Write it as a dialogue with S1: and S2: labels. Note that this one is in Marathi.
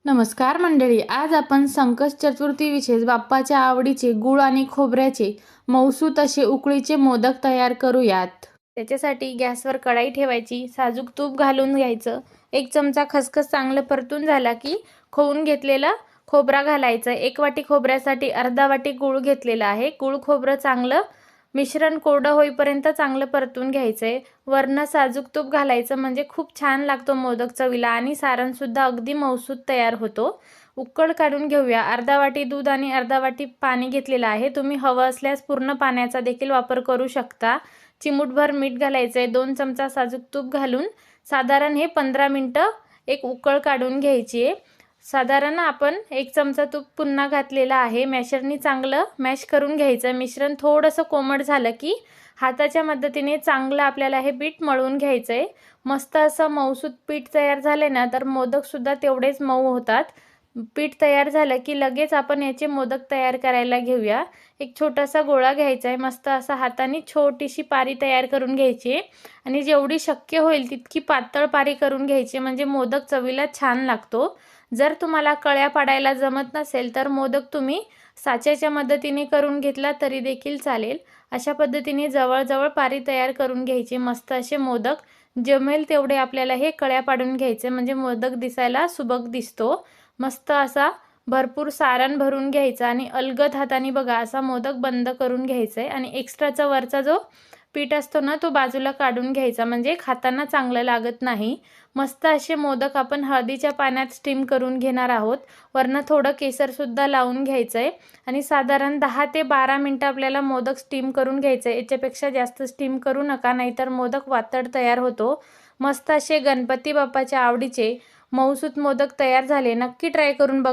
S1: नमस्कार मंडळी, आज आपण संकष्ट चतुर्थी विशेष बाप्पाच्या आवडीचे गुळ आणि खोबऱ्याचे मऊसूत असे उकळीचे मोदक तयार करूयात। त्याच्यासाठी गॅसवर कढाई ठेवायची, साजूक तूप घालून घ्यायचं, 1 चमचा खसखस चांगलं परतून झाला की खवून घेतलेला खोबरा घालायचं। 1 वाटी खोबऱ्यासाठी अर्धा वाटी गूळ घेतलेला आहे। गूळ खोबरं चांगलं मिश्रण कोरडं होईपर्यंत चांगलं परतून घ्यायचंय। वरनं साजूक तूप घालायचं म्हणजे खूप छान लागतो मोदक चवीला आणि सारण सुद्धा अगदी मऊसूत तयार होतो। उकळ काढून घेऊया। अर्धा वाटी दूध आणि अर्धा वाटी पाणी घेतलेलं आहे। तुम्ही हवं असल्यास पूर्ण पाण्याचा देखील वापर करू शकता। चिमूटभर मीठ घालायचंय, 2 चमचा साजूक तूप घालून साधारण हे 15 मिनिटं एक उकळ काढून घ्यायची आहे। साधारण आपण 1 चमचा तूप पुन्हा घातलेला आहे। मॅशरनी चांगलं मॅश करून घ्यायचं। मिश्रण थोडंसं कोमट झालं की हाताच्या मदतीने चांगलं आपल्याला हे पीठ मळून घ्यायचंय। मस्त असं मऊसूत पीठ तयार झाले ना तर मोदक सुद्धा तेवढेच मऊ होतात। पीठ तयार झालं की लगेच आपण याचे मोदक तयार करायला घेऊया। एक छोटासा गोळा घ्यायचा आहे, मस्त असा हाताने छोटीशी पारी तयार करून घ्यायची आहे आणि जेवढी शक्य होईल तितकी पातळ पारी करून घ्यायची, म्हणजे मोदक चवीला छान लागतो। जर तुम्हाला कळ्या पाडायला जमत नसेल तर मोदक तुम्ही साच्याच्या मदतीने करून घेतला तरी देखील चालेल। अशा पद्धतीने जवळ पारी तयार करून घ्यायची। मस्त असे मोदक जमेल तेवढे आपल्याला हे कळ्या पाडून घ्यायचे, म्हणजे मोदक दिसायला सुबक दिसतो। मस्त असा भरपूर सारण भरून घ्यायचं आणि अलगद हाताने बघा असा मोदक बंद करून घ्यायचा आणि एक्स्ट्राचा वरचा जो पीठ असतो ना तो बाजूला काढून घ्यायचा, म्हणजे खाताना चांगलं लागत नाही। मस्त असे मोदक आपण हळदीच्या पाण्यात स्टीम करून घेणार आहोत। वरनं थोडं केसर सुद्धा लावून घ्यायचंय आणि साधारण 10 ते 12 मिनिटं आपल्याला मोदक स्टीम करून घ्यायचंय। याच्यापेक्षा जास्त स्टीम करू नका, नाहीतर मोदक वातड तयार होतो। मस्त असे गणपती बाप्पाच्या आवडीचे मऊसूत मोदक तयार झाले। नक्की ट्राय करून बघा।